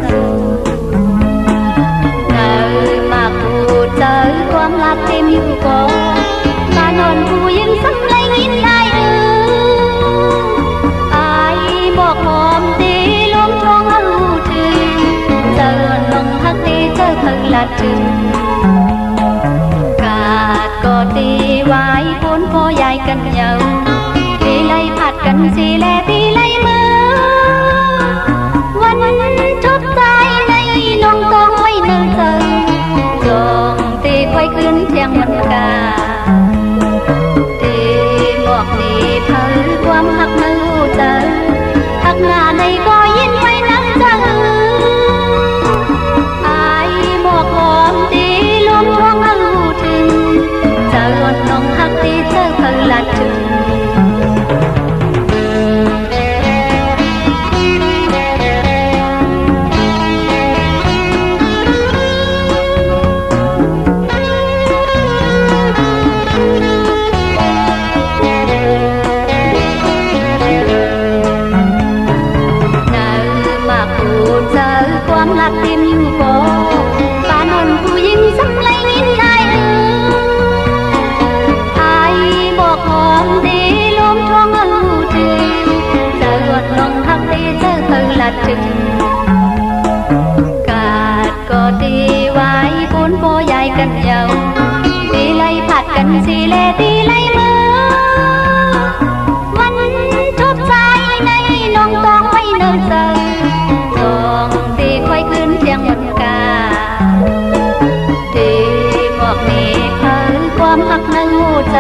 สูเงามาพูดเจอความรักเต็มอยู่ก่อนมานอนผู้ยังซ้ำไรยินได้อายบอกหอมตีล้มท้องเอาถึงเจอลงฮักตีเจอเพิ่งละถึงกาดก็ตีไว้คนพ่อใหญ่กันเหยาตีไล่ผัดกันสีแลตีไล่มือวันจบใจในน้องต้องไว้เนิ่นเจอลองตีควายขึ้นเทียงมันกาตีบอกตีเผยความหักมือเจอหักหน้าในก็ยินไว้นั่งเจออายบอกหอมตีล้มท้องเอาถึงเจอน้องหักตีเจอเพิ่งละถึงความรักเต็มอยู่บ่ปานนผู้หญิงซ้ำไรนินได้อายบอกหอมดีล้มท้องเอาถึงเจออดน้องหักตีเจอเพิ่งละถึงกาดก็ตีไว้คนโบใหญ่กันเหยาตีไล่ผัดกันสีแลตีไล่มือวันจบใจในน้องต้องไว้เนิ่นเจอค่อยขึ้นเทียงมันกาตีบอกนี่เผยความหักในหูใจ